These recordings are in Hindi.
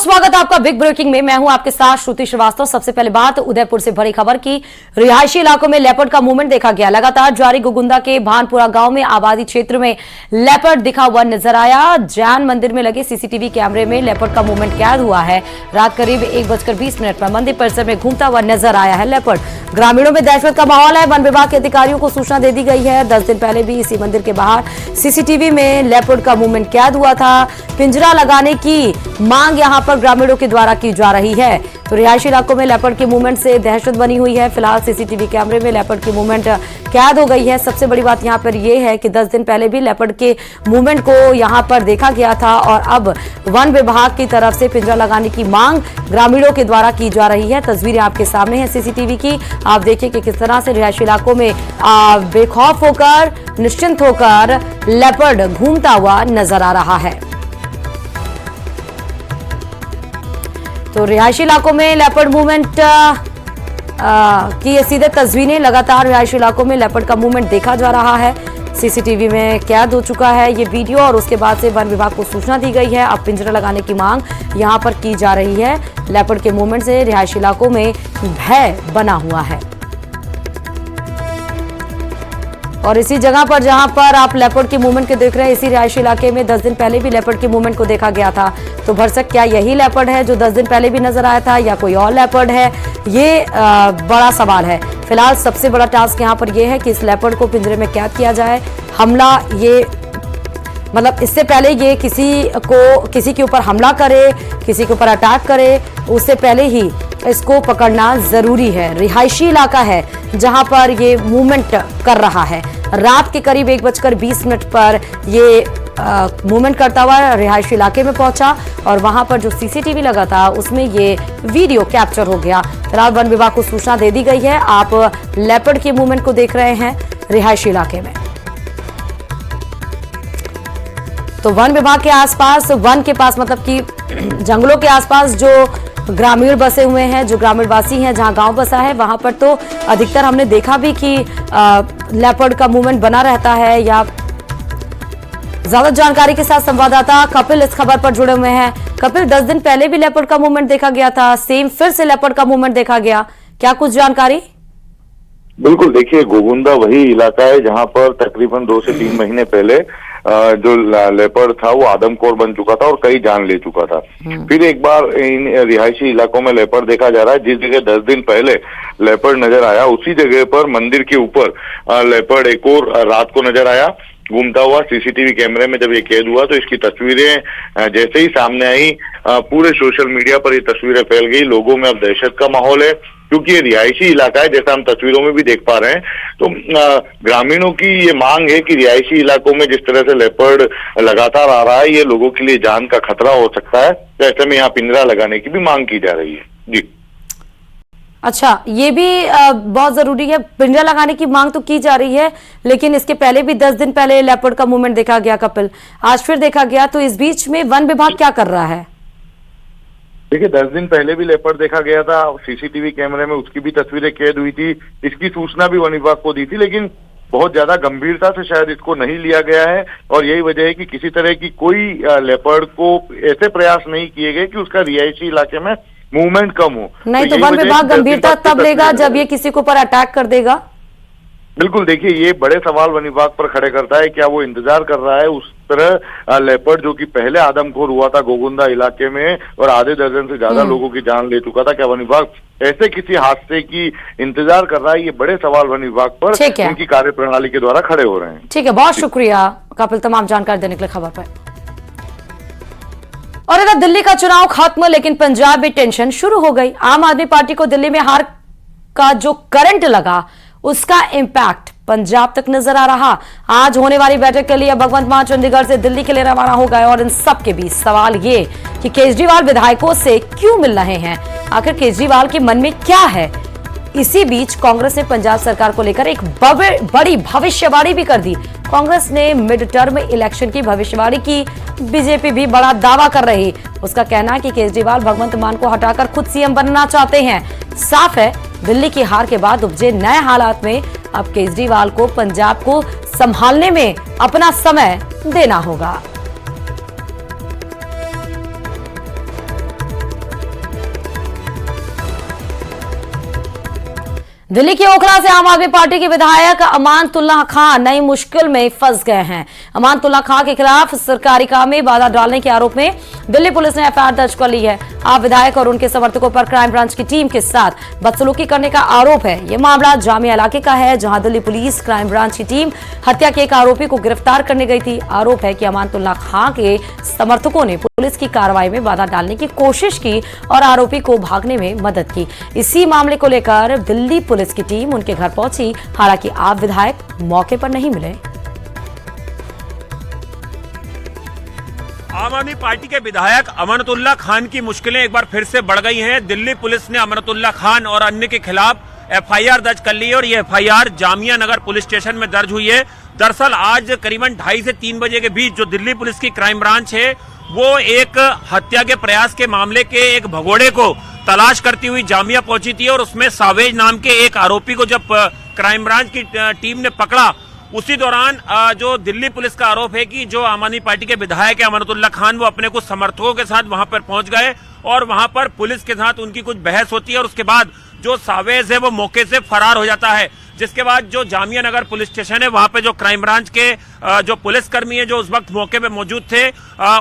स्वागत है आपका बिग ब्रेकिंग में। मैं हूं आपके साथ श्रुति श्रीवास्तव। सबसे पहले बात उदयपुर से बड़ी खबर की। रिहायशी इलाकों में लेपर्ड का मूवमेंट देखा गया। लगातार जारी गोगुंदा के भानपुरा गांव में आबादी क्षेत्र में लेपर्ड दिखा हुआ नजर आया। जैन मंदिर में लगे सीसीटीवी कैमरे में लेपर्ड का मूवमेंट कैद हुआ है। रात करीब 1:20 पर मंदिर परिसर में घूमता हुआ नजर आया है लेपर्ड। ग्रामीणों में दहशत का माहौल है। वन विभाग के अधिकारियों को सूचना दे दी गई है। 10 दिन पहले भी इसी मंदिर के बाहर सीसीटीवी में लेपर्ड का मूवमेंट कैद हुआ था। पिंजरा लगाने की मांग यहां पर ग्रामीणों के द्वारा की जा रही है। तो रिहायशी इलाकों में लेपर्ड के मूवमेंट से दहशत बनी हुई है। फिलहाल सीसीटीवी कैमरे में लेपर्ड की मूवमेंट कैद हो गई है। सबसे बड़ी बात यहां पर यह है कि 10 दिन पहले भी लेपर्ड के मूवमेंट को यहां पर देखा गया था और अब वन विभाग की तरफ से पिंजरा लगाने की मांग ग्रामीणों के द्वारा की जा रही है। तस्वीरें आपके सामने है सीसीटीवी की। आप देखिए कि किस तरह से रिहायशी इलाकों में बेखौफ होकर, निश्चिंत होकर लेपर्ड घूमता हुआ नजर आ रहा है। तो रिहायशी इलाकों में लेपर्ड मूवमेंट की ये सीधे तस्वीरें। लगातार रिहायशी इलाकों में लेपर्ड का मूवमेंट देखा जा रहा है। सीसीटीवी में कैद हो चुका है ये वीडियो और उसके बाद से वन विभाग को सूचना दी गई है। अब पिंजरा लगाने की मांग यहां पर की जा रही है। लेपर्ड के मूवमेंट से रिहायशी इलाकों में भय बना हुआ है। और इसी जगह पर जहां पर आप लेपर्ड के मूवमेंट के देख रहे हैं, इसी रिहायशी इलाके में 10 दिन पहले भी लेपर्ड के मूवमेंट को देखा गया था। तो भरसक क्या यही लेपर्ड है जो 10 दिन पहले भी नजर आया था या कोई और लेपर्ड है, ये बड़ा सवाल है। फिलहाल सबसे बड़ा टास्क यहां पर यह है कि इस लेपर्ड को पिंजरे में कैद किया जाए। हमला ये मतलब इससे पहले ये किसी के ऊपर हमला करे, किसी के ऊपर अटैक करे, उससे पहले ही इसको पकड़ना जरूरी है। रिहायशी इलाका है जहां पर ये मूवमेंट कर रहा है। रात के करीब 1:20 पर ये मूवमेंट करता हुआ रिहायशी इलाके में पहुंचा और वहां पर जो सीसीटीवी लगा था उसमें ये वीडियो कैप्चर हो गया। फिलहाल वन विभाग को सूचना दे दी गई है। आप लेपर्ड के मूवमेंट को देख रहे हैं रिहायशी इलाके में। तो वन विभाग के आसपास, वन के पास मतलब कि जंगलों के आसपास जो ग्रामीण बसे हुए हैं, जो ग्रामीण वासी हैं, जहां गांव बसा है, वहां पर तो अधिकतर हमने देखा भी कि लेपर्ड का मूवमेंट बना रहता है। या ज्यादा जानकारी के साथ संवाददाता कपिल इस खबर पर जुड़े हुए हैं। कपिल, 10 दिन पहले भी लेपर्ड का मूवमेंट देखा गया था, सेम फिर से लेपर्ड का मूवमेंट देखा गया, क्या कुछ जानकारी? बिल्कुल, देखिए गोगुंदा वही इलाका है जहां पर तकरीबन 2 से 3 महीने पहले जो लेपर्ड था वो आदमखोर बन चुका था और कई जान ले चुका था। फिर एक बार इन रिहायशी इलाकों में लेपर्ड देखा जा रहा है। जिस जगह 10 दिन पहले लेपर्ड नजर आया उसी जगह पर मंदिर के ऊपर लेपर्ड एक और रात को नजर आया घूमता हुआ। सीसीटीवी कैमरे में जब ये कैद हुआ तो इसकी तस्वीरें जैसे ही सामने आई पूरे सोशल मीडिया पर ये तस्वीरें फैल गई। लोगों में अब दहशत का माहौल है क्योंकि ये रिहायशी इलाका है, जैसा हम तस्वीरों में भी देख पा रहे हैं। तो ग्रामीणों की ये मांग है कि रिहायशी इलाकों में जिस तरह से लेपर्ड लगातार आ रहा है, ये लोगों के लिए जान का खतरा हो सकता है। तो ऐसे में यहाँ पिंजरा लगाने की भी मांग की जा रही है। जी अच्छा, ये भी बहुत जरूरी है। पिंजरा लगाने की मांग तो की जा रही है, लेकिन इसके पहले भी 10 दिन पहले लेपर्ड का मूवमेंट देखा गया कपिल, आज फिर देखा गया। तो इस बीच में वन विभाग क्या कर रहा है? देखिए, 10 दिन पहले भी लेपर्ड देखा गया था, सीसीटीवी कैमरे में उसकी भी तस्वीरें कैद हुई थी। इसकी सूचना भी वन विभाग को दी थी, लेकिन बहुत ज्यादा गंभीरता से शायद इसको नहीं लिया गया है और यही वजह है कि किसी तरह की कोई लेपर्ड को ऐसे प्रयास नहीं किए गए कि उसका रिहायशी इलाके में मूवमेंट कम हो। नहीं तो वन विभाग गंभीरता तब लेगा जब ये किसी के ऊपर अटैक कर देगा। बिल्कुल, देखिए ये बड़े सवाल वन विभाग पर खड़े करता है। क्या वो इंतजार कर रहा है उस तरह लेपर्ड जो कि पहले आदमखोर हुआ था गोगुंदा इलाके में और आधे दर्जन से ज्यादा लोगों की जान ले चुका था, क्या वन विभाग ऐसे किसी हादसे की इंतजार कर रहा है? ये बड़े सवाल वन विभाग पर उनकी कार्यप्रणाली के द्वारा खड़े हो रहे हैं। ठीक है, बहुत शुक्रिया कपिल तमाम जानकारी देने के लिए खबर पर। और अगर दिल्ली का चुनाव खत्म, लेकिन पंजाब में टेंशन शुरू हो गई। आम आदमी पार्टी को दिल्ली में हार का जो करंट लगा उसका इंपैक्ट पंजाब तक नजर आ रहा। आज होने वाली बैठक के लिए भगवंत मान चंडीगढ़ से दिल्ली के लिए रवाना हो गए और इन सब के बीच सवाल ये कि केजरीवाल विधायकों से क्यों मिल रहे हैं, आखिर केजरीवाल के मन में क्या है। इसी बीच कांग्रेस ने पंजाब सरकार को लेकर एक बड़ी भविष्यवाणी भी कर दी। कांग्रेस ने मिड टर्म इलेक्शन की भविष्यवाणी की। बीजेपी भी बड़ा दावा कर रही। उसका कहना है कि केजरीवाल भगवंत मान को हटाकर खुद सीएम बनना चाहते हैं। साफ है, दिल्ली की हार के बाद उपजे नए हालात में अब केजरीवाल को पंजाब को संभालने में अपना समय देना होगा। दिल्ली के ओखला से आम आदमी पार्टी के विधायक अमानतुल्लाह खान नई मुश्किल में फंस गए हैं। अमानतुल्लाह खान के खिलाफ सरकारी काम में बाधा डालने के आरोप में दिल्ली पुलिस ने एफआईआर दर्ज कर ली है। आप विधायक और उनके समर्थकों पर क्राइम ब्रांच की टीम के साथ बदसलूकी करने का आरोप है। यह मामला जामिया इलाके का है, जहां दिल्ली पुलिस क्राइम ब्रांच की टीम हत्या के एक आरोपी को गिरफ्तार करने गई थी। आरोप है कि अमानतुल्लाह खान के समर्थकों ने पुलिस की कार्रवाई में बाधा डालने की कोशिश की और आरोपी को भागने में मदद की। इसी मामले को लेकर दिल्ली पुलिस की टीम उनके घर पहुंची, हालांकि आप विधायक मौके पर नहीं मिले। आम आदमी पार्टी के विधायक अमानतुल्लाह खान की मुश्किलें एक बार फिर से बढ़ गई हैं। दिल्ली पुलिस ने अमानतुल्लाह खान और अन्य के खिलाफ एफआईआर दर्ज कर ली है और ये FIR Jamia Nagar police station में दर्ज हुई है। दरअसल आज करीबन 2:30 से 3 बजे के बीच जो दिल्ली पुलिस की क्राइम ब्रांच है वो एक हत्या के प्रयास के मामले के एक भगोड़े को तलाश करती हुई जामिया पहुंची थी और उसमें सावेज नाम के एक आरोपी को जब क्राइम ब्रांच की टीम ने पकड़ा, उसी दौरान जो दिल्ली पुलिस का आरोप है कि जो आम आदमी पार्टी के विधायक है अमानतुल्लाह खान, वो अपने कुछ समर्थकों के साथ वहां पर पहुंच गए और वहां पर पुलिस के साथ उनकी कुछ बहस होती है और उसके बाद जो सावेज है वो मौके से फरार हो जाता है। जिसके बाद जो जामिया नगर पुलिस स्टेशन है वहां पे जो क्राइम ब्रांच के जो पुलिसकर्मी है जो उस वक्त मौके पे मौजूद थे,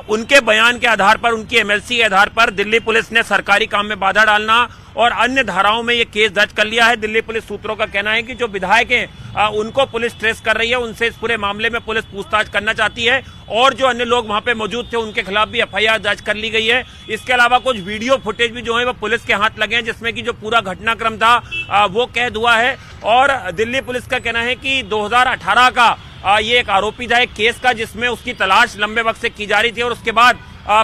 उनके बयान के आधार पर, उनकी एमएलसी के आधार पर दिल्ली पुलिस ने सरकारी काम में बाधा डालना और अन्य धाराओं में ये केस दर्ज कर लिया है। दिल्ली पुलिस सूत्रों का कहना है कि जो विधायक हैं उनको पुलिस ट्रेस कर रही है, उनसे इस पूरे मामले में पुलिस पूछताछ करना चाहती है और जो अन्य लोग वहां पे मौजूद थे उनके खिलाफ भी एफआईआर दर्ज कर ली गई है। इसके अलावा कुछ वीडियो फुटेज भी जो है वो पुलिस के हाथ लगे हैं, जिसमें कि जो पूरा घटनाक्रम था वो कैद हुआ है। और दिल्ली पुलिस का कहना है कि 2018 का ये एक आरोपी था एक केस का, जिसमें उसकी तलाश लंबे वक्त से की जा रही थी और उसके बाद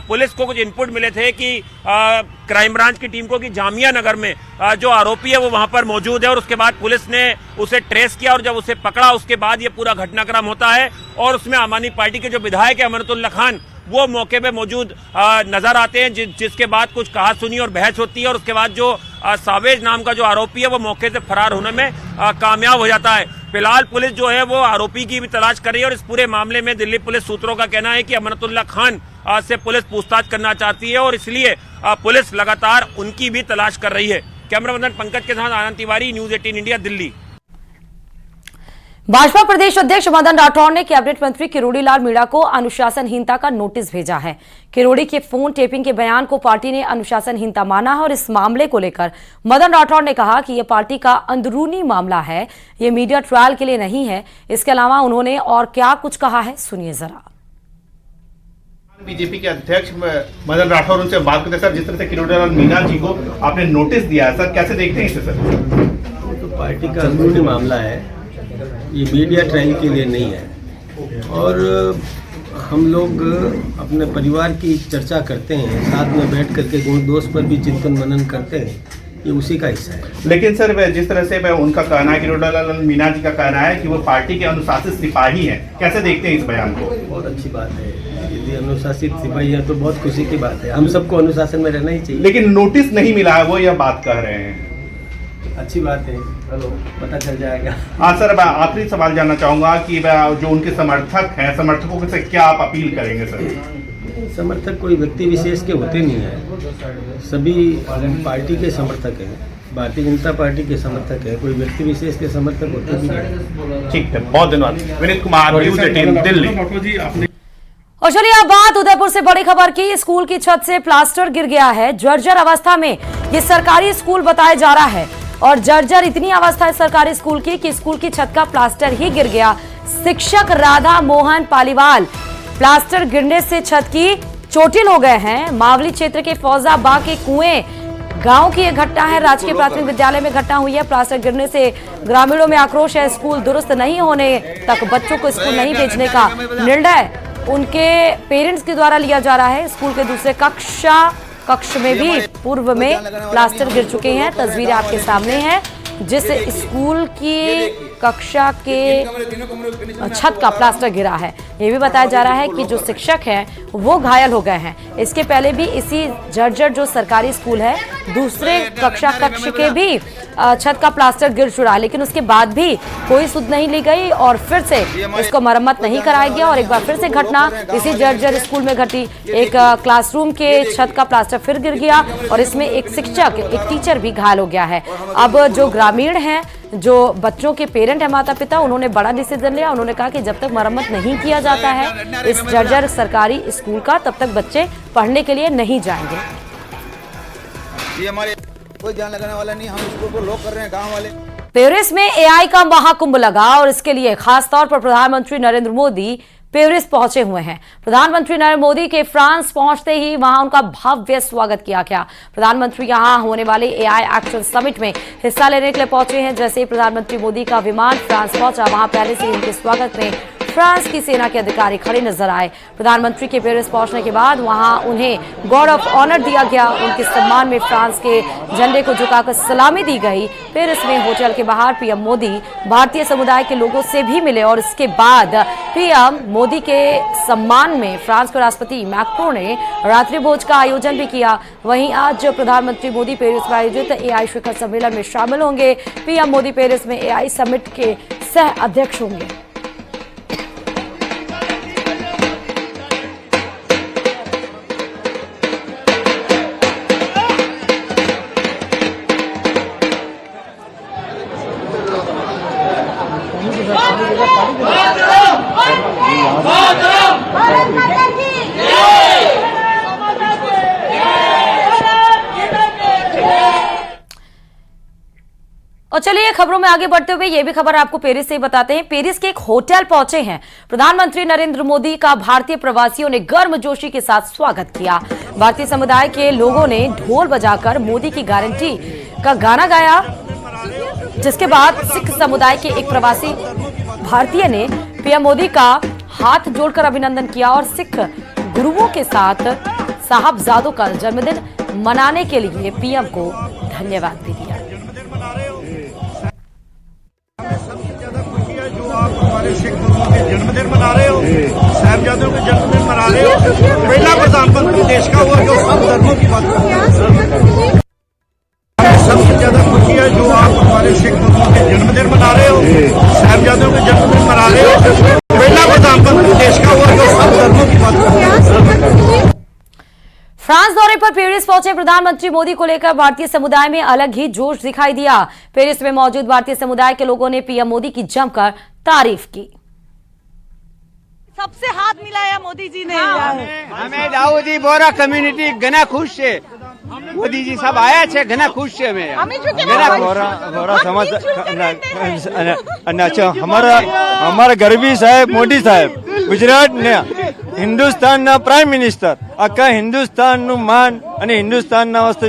पुलिस को कुछ इनपुट मिले थे कि क्राइम ब्रांच की टीम को कि जामिया नगर में जो आरोपी है वो वहां पर मौजूद है और उसके बाद पुलिस ने उसे ट्रेस किया और जब उसे पकड़ा उसके बाद ये पूरा घटनाक्रम होता है और उसमें आम आदमी पार्टी के जो विधायक है अमानतुल्लाह खान वो मौके पे मौजूद नजर आते हैं, जिसके बाद कुछ कहा सुनी और बहस होती है और उसके बाद जो सावेज नाम का जो आरोपी है वो मौके से फरार होने में कामयाब हो जाता है। फिलहाल पुलिस जो है वो आरोपी की भी तलाश कर रही है और इस पूरे मामले में दिल्ली पुलिस सूत्रों का कहना है कि अमानतुल्लाह खान से पुलिस पूछताछ करना चाहती है और इसलिए पुलिस लगातार उनकी भी तलाश कर रही है। कैमरामैन पंकज के साथ आनंद तिवारी, न्यूज 18 इंडिया, दिल्ली। भाजपा प्रदेश अध्यक्ष मदन राठौर ने कैबिनेट मंत्री किरोड़ी लाल मीणा को अनुशासनहीनता का नोटिस भेजा है। किरोड़ी के फोन टेपिंग के बयान को पार्टी ने अनुशासनहीनता माना है और इस मामले को लेकर मदन राठौर ने कहा कि यह पार्टी का अंदरूनी मामला है, ये मीडिया ट्रायल के लिए नहीं है। इसके अलावा उन्होंने और क्या कुछ कहा है, सुनिए जरा। बीजेपी के अध्यक्ष मदन राठौर उनसे बात करते सर, जिस तरह से किरोड़ी लाल मीणा जी को आपने नोटिस दिया है सर, कैसे देखते हैं इसे सर? तो पार्टी का अंदरूनी मामला है, ये मीडिया ट्रायल के लिए नहीं है और हम लोग अपने परिवार की चर्चा करते हैं, साथ में बैठ करके गुण दोष पर भी चिंतन मनन करते हैं, ये उसी का हिस्सा है। लेकिन सर जिस तरह से उनका कहना है, किरोड़ी लाल मीणा जी का कहना है कि वो पार्टी के अनुशासित सिपाही हैं, कैसे देखते हैं इस बयान को? बहुत अच्छी बात है, यदि अनुशासित सिपाही है तो बहुत खुशी की बात है, हम सबको अनुशासन में रहना ही चाहिए। लेकिन नोटिस नहीं मिला है, वो यह बात कह रहे हैं। अच्छी बात है, चलो पता चल जाएगा। हाँ सर, मैं आखिरी सवाल जानना चाहूंगा कि जो उनके समर्थक हैं, समर्थकों से क्या आप अपील करेंगे सर? समर्थक कोई व्यक्ति विशेष के होते नहीं है, सभी पार्टी के समर्थक हैं, भारतीय जनता पार्टी के समर्थक है, कोई व्यक्ति विशेष के समर्थक होते भी नहीं। ठीक है, बहुत धन्यवाद। विनीत कुमार, न्यूज 18 दिल्ली। और चलिए अब बात उदयपुर से बड़ी खबर की। स्कूल की छत से प्लास्टर गिर गया है, जर्जर अवस्था में ये सरकारी स्कूल बताया जा रहा है और जर्जर इतनी अवस्था है सरकारी स्कूल की कि स्कूल की छत का प्लास्टर ही गिर गया। शिक्षक राधा मोहन पालीवाल प्लास्टर गिरने से छत की चोटिल हो गए हैं। मावली क्षेत्र के फौजाबाग के कुएं गांव की यह घटना है, राजकीय प्राथमिक विद्यालय में घटना हुई है। प्लास्टर गिरने से ग्रामीणों में आक्रोश है। स्कूल दुरुस्त नहीं होने तक बच्चों को स्कूल नहीं भेजने का निर्णय उनके पेरेंट्स के द्वारा लिया जा रहा है। स्कूल के दूसरे कक्ष में भी पूर्व में प्लास्टर गिर चुके हैं। तस्वीरें आपके सामने हैं, जिस स्कूल की कक्षा के छत का प्लास्टर गिरा है। ये भी बताया जा रहा है कि जो शिक्षक हैं वो घायल हो गए हैं। इसके पहले भी इसी जर्जर जो सरकारी स्कूल है, दूसरे कक्ष के भी छत का प्लास्टर गिर चुका, लेकिन उसके बाद भी कोई सुध नहीं ली गई और फिर से इसको मरम्मत नहीं कराया गया और एक बार फिर से घटना इसी जर्जर स्कूल में घटी। एक क्लासरूम के छत का प्लास्टर फिर गिर गया और इसमें एक शिक्षक, एक टीचर भी घायल हो गया है। अब जो ग्रामीण हैं जो बच्चों के पेरेंट है, माता पिता, उन्होंने बड़ा डिसीजन लिया। उन्होंने कहा कि जब तक मरम्मत नहीं किया जाता है इस जर्जर सरकारी स्कूल का, तब तक बच्चे पढ़ने के लिए नहीं जाएंगे। ये हमारे कोई ध्यान लगाने वाला नहीं, हम स्कूल को लॉक कर रहे हैं गांव वाले। पेरिस में एआई का महाकुंभ लगा और इसके लिए खासतौर पर प्रधानमंत्री नरेंद्र मोदी पेरिस पहुंचे हुए हैं। प्रधानमंत्री नरेंद्र मोदी के फ्रांस पहुंचते ही वहां उनका भव्य स्वागत किया गया। प्रधानमंत्री यहां होने वाले एआई एक्शन समिट में हिस्सा लेने के लिए पहुंचे हैं। जैसे ही प्रधानमंत्री मोदी का विमान फ्रांस पहुंचा, वहां पहले से ही उनके स्वागत में फ्रांस की सेना के अधिकारी खड़े नजर आए। प्रधानमंत्री के पेरिस पहुंचने के बाद वहां उन्हें गार्ड ऑफ ऑनर दिया गया। उनके सम्मान में फ्रांस के झंडे को झुकाकर सलामी दी गई। पेरिस में होटल के बाहर पीएम मोदी भारतीय समुदाय के लोगों से भी मिले और इसके बाद पीएम मोदी के सम्मान में फ्रांस के राष्ट्रपति मैक्रों ने रात्रि भोज का आयोजन भी किया। वहीं आज प्रधानमंत्री मोदी पेरिस में आयोजित एआई शिखर सम्मेलन में शामिल होंगे। पीएम मोदी पेरिस में एआई समिट के सह अध्यक्ष होंगे। और चलिए खबरों में आगे बढ़ते हुए ये भी खबर आपको पेरिस से ही बताते हैं। पेरिस के एक होटल पहुंचे हैं प्रधानमंत्री नरेंद्र मोदी का भारतीय प्रवासियों ने गर्मजोशी के साथ स्वागत किया। भारतीय समुदाय के लोगों ने ढोल बजाकर मोदी की गारंटी का गाना गाया, जिसके बाद सिख समुदाय के एक प्रवासी भारतीय ने पीएम मोदी का हाथ जोड़कर अभिनंदन किया और सिख गुरुओं के साथ साहबजादों का जन्मदिन मनाने के लिए पीएम को धन्यवाद भी दिया। हमारे सिख गुरुओं के जन्मदिन मना रहे हो, साहिबजादों के जन्मदिन मना रहे हो। पहला प्रधानमंत्री देश का हुआ जो सब धर्मों की बात करते हैं। सबसे ज्यादा खुशी है जो आप हमारे सिख गुरुओं के जन्मदिन मना रहे हो, साहिबजादों के जन्मदिन मना रहे हो। पहला प्रधानमंत्री देश का हुआ जो सब धर्मों की बात करते हैं। फ्रांस दौरे पर पेरिस पहुंचे प्रधानमंत्री मोदी को लेकर भारतीय समुदाय में अलग ही जोश दिखाई दिया। पेरिस में मौजूद भारतीय समुदाय के लोगों ने पीएम मोदी की जमकर तारीफ की। सबसे हाथ मिलाया मोदी जी ने। हमें दाऊदी बोरा कम्युनिटी घना खुश है, मोदी जी सब आया छे घना खुश है। घना बोरा समाज हमारा गर्वी साहेब मोदी साहेब गुजरात ने हिंदुस्तान ना प्राइम मिनिस्टर आखा हिंदुस्तान नु मान અને હિન્દુસ્તાનના વાસ્તે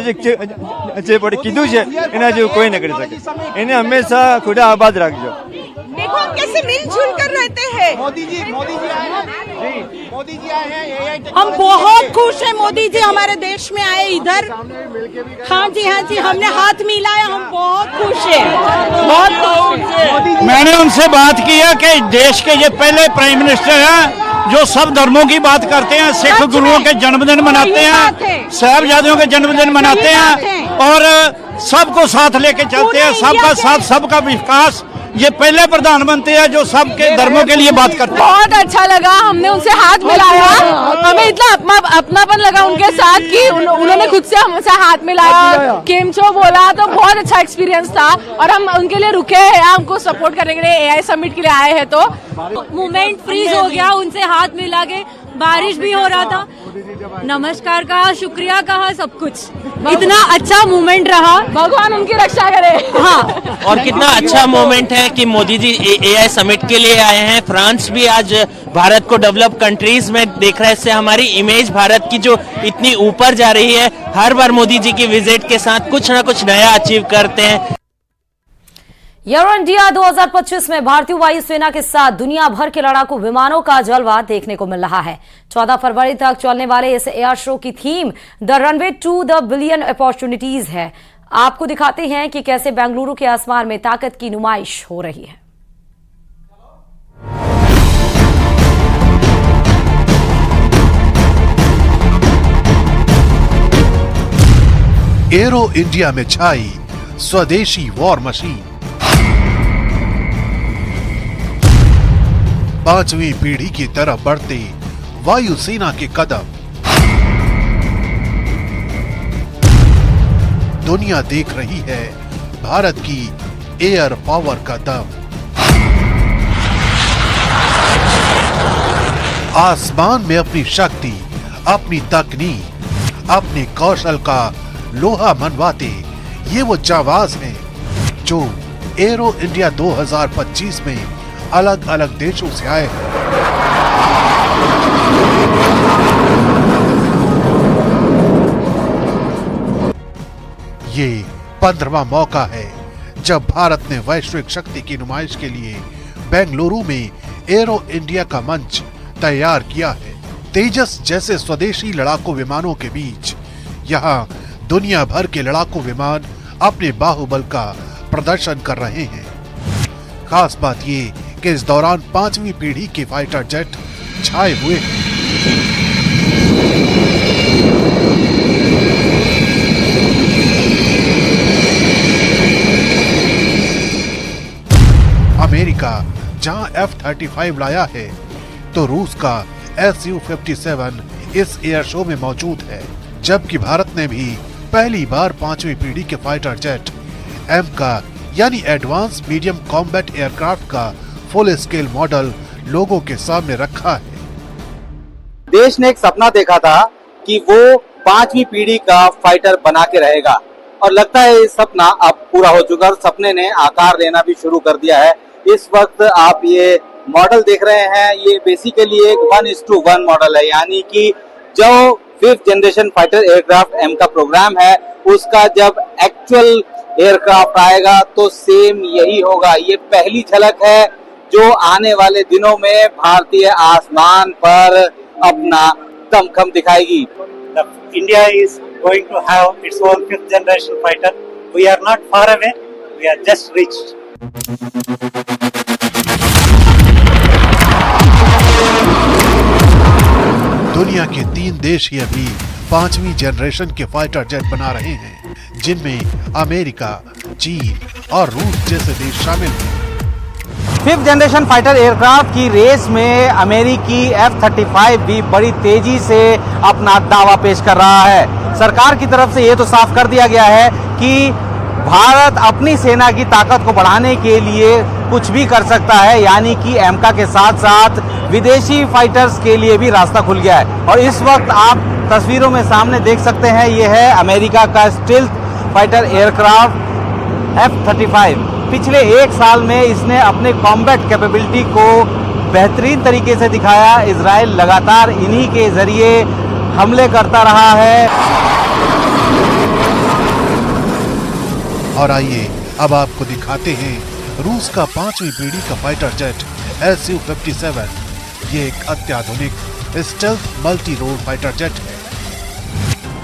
જે પણ કીધું છે એના જેવું કોઈ ન કરી શકે। એને હંમેશા ખુદા આબાદ રાખજો। देखो हम कैसे मिलजुल कर रहते हैं। मोदी जी आए हैं, मोदी जी आए हैं। हम बहुत खुश हैं मोदी जी हमारे देश में आए इधर। हाँ जी हमने हाथ मिलाया, हम बहुत खुश हैं, बहुत खुश हैं। मैंने उनसे बात की है कि देश के ये पहले प्राइम मिनिस्टर हैं जो सब धर्मों की बात करते हैं, सिख गुरुओं के जन्मदिन मनाते हैं, साहिबजादों के जन्मदिन मनाते हैं और सबको साथ लेके चलते हैं। सबका साथ सबका विकास, ये पहले प्रधानमंत्री है जो सबके धर्मों के लिए बात करते हैं। बहुत अच्छा लगा, हमने उनसे हाथ मिलाया, हमें इतना अपनापन लगा उनके साथ कि उन्होंने खुद से हमसे हाथ मिलाया, केमचो बोला, तो बहुत अच्छा एक्सपीरियंस था। और हम उनके लिए रुके हैं, हमको सपोर्ट करने के लिए एआई समिट के लिए आए हैं। तो मोमेंट फ्रीज हो गया, उनसे हाथ मिला के। बारिश भी हो रहा था, नमस्कार कहा, शुक्रिया कहा, सब कुछ इतना अच्छा मोमेंट रहा। भगवान उनकी रक्षा करे। हाँ, और कितना अच्छा मोमेंट है कि मोदी जी एआई समिट के लिए आए हैं। फ्रांस भी आज भारत को डेवलप कंट्रीज में देख रहा है। इससे हमारी इमेज भारत की जो इतनी ऊपर जा रही है, हर बार मोदी जी की विजिट के साथ कुछ ना कुछ नया अचीव करते हैं। एरो इंडिया 2025 में भारतीय वायुसेना के साथ दुनिया भर के लड़ाकू विमानों का जलवा देखने को मिल रहा है। 14 फरवरी तक चलने वाले इस एयर शो की theme the runway to the billion opportunities है। आपको दिखाते हैं कि कैसे बेंगलुरु के आसमान में ताकत की नुमाइश हो रही है। एरो इंडिया में छाई स्वदेशी वॉर मशीन, 5वीं पीढ़ी की तरफ बढ़ते वायुसेना के कदम। दुनिया देख रही है भारत की एयर पावर का दम। आसमान में अपनी शक्ति, अपनी तकनीक, अपने कौशल का लोहा मनवाते ये वो जाबाज हैं जो एरो इंडिया 2025 में अलग अलग देशों से आए हैं। ये 15वां मौका है जब भारत ने वैश्विक शक्ति की नुमाइश के लिए बेंगलुरु में एरो इंडिया का मंच तैयार किया है। तेजस जैसे स्वदेशी लड़ाकू विमानों के बीच यहाँ दुनिया भर के लड़ाकू विमान अपने बाहुबल का प्रदर्शन कर रहे हैं। खास बात ये कि इस दौरान 5वीं पीढ़ी के फाइटर जेट छाए हुए हैं। अमेरिका जहां F-35 लाया है तो रूस का Su-57 इस एयर शो में मौजूद है, जबकि भारत ने भी पहली बार 5वीं पीढ़ी के फाइटर जेट एम का यानी एडवांस मीडियम कॉम्बैट एयरक्राफ्ट का फुल स्केल मॉडल लोगों के सामने रखा है। देश ने एक सपना देखा था कि वो 5वीं पीढ़ी का फाइटर बना के रहेगा और लगता है ये सपना अब पूरा हो चुका है। सपने ने आकार लेना भी शुरू कर दिया है। इस वक्त आप ये मॉडल देख रहे हैं, ये बेसिकली एक 1:1 मॉडल है, यानी कि जो 5th जनरेशन फाइटर एयरक्राफ्ट एम का प्रोग्राम है उसका जब एक्चुअल एयरक्राफ्ट आएगा तो सेम यही होगा। ये पहली झलक है जो आने वाले दिनों में भारतीय आसमान पर अपना दमखम दिखाएगी। India is going to have its own 5th generation fighter. We are not far away. We are just reached. दुनिया के 3 देश ही अभी 5वीं जनरेशन के फाइटर जेट बना रहे हैं, जिनमें अमेरिका, चीन और रूस जैसे देश शामिल हैं। 5th जनरेशन फाइटर एयरक्राफ्ट की रेस में अमेरिकी F-35 भी बड़ी तेजी से अपना दावा पेश कर रहा है। सरकार की तरफ से ये तो साफ कर दिया गया है कि भारत अपनी सेना की ताकत को बढ़ाने के लिए कुछ भी कर सकता है, यानी कि एमका के साथ साथ विदेशी फाइटर्स के लिए भी रास्ता खुल गया है। और इस वक्त आप तस्वीरों में सामने देख सकते हैं, ये है अमेरिका का स्टील्थ फाइटर एयरक्राफ्ट F-35। पिछले 1 साल में इसने अपने कॉम्बैट कैपेबिलिटी को बेहतरीन तरीके से दिखाया। इजराइल लगातार इन्हीं के जरिए हमले करता रहा है। और आइए अब आपको दिखाते हैं रूस का 5वीं पीढ़ी का फाइटर जेट Su-57। ये एक अत्याधुनिक stealth multi role fighter jet है।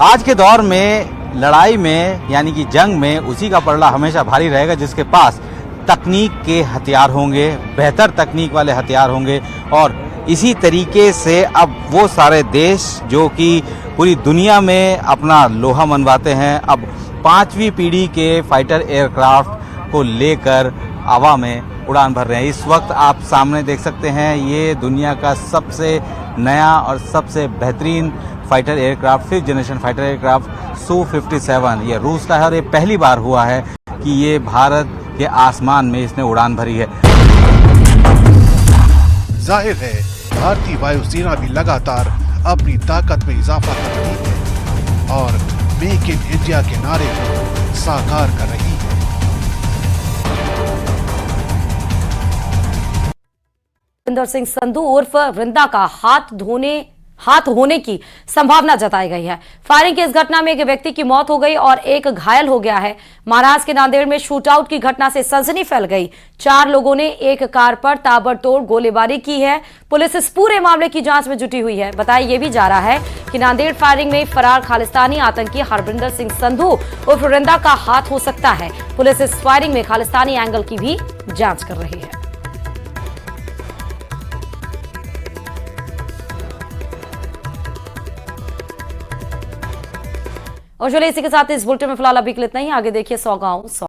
आज के दौर में लड़ाई में यानी कि जंग में उसी का पलड़ा हमेशा भारी रहेगा जिसके पास तकनीक के हथियार होंगे, बेहतर तकनीक वाले हथियार होंगे। और इसी तरीके से अब वो सारे देश जो कि पूरी दुनिया में अपना लोहा मनवाते हैं, अब 5वीं पीढ़ी के फाइटर एयरक्राफ्ट को लेकर हवा में उड़ान भर रहे हैं। इस वक्त आप सामने देख सकते हैं, ये दुनिया का सबसे नया और सबसे बेहतरीन fighter aircraft 5th generation fighter aircraft Su-57 ये रूस का है और ये पहली बार हुआ है कि ये भारत के आसमान में इसने उड़ान भरी है। जाहिर है भारतीय वायुसेना भी लगातार अपनी ताकत में इजाफा कर रही है और मेक इन इंडिया के नारे को साकार कर रही है। हरविंदर सिंह संधू उर्फ वृंदा का हाथ होने की संभावना जताई गई है। फायरिंग की इस घटना में एक व्यक्ति की मौत हो गई और एक घायल हो गया है। महाराष्ट्र के नांदेड़ में शूटआउट की घटना से सनसनी फैल गई। 4 लोगों ने एक कार पर ताबड़तोड़ गोलीबारी की है। पुलिस इस पूरे मामले की जांच में जुटी हुई है। बताया यह भी जा रहा है कि नांदेड़ फायरिंग में फरार खालिस्तानी आतंकी हरविंदर सिंह संधू उर्फ वृंदा का हाथ हो सकता है। पुलिस इस फायरिंग में खालिस्तानी एंगल की भी जांच कर रही है। और चलिए इसी के साथ इस बुलेटिन में फिलहाल अभी के लिए इतना ही। आगे देखिए 100 गांव 100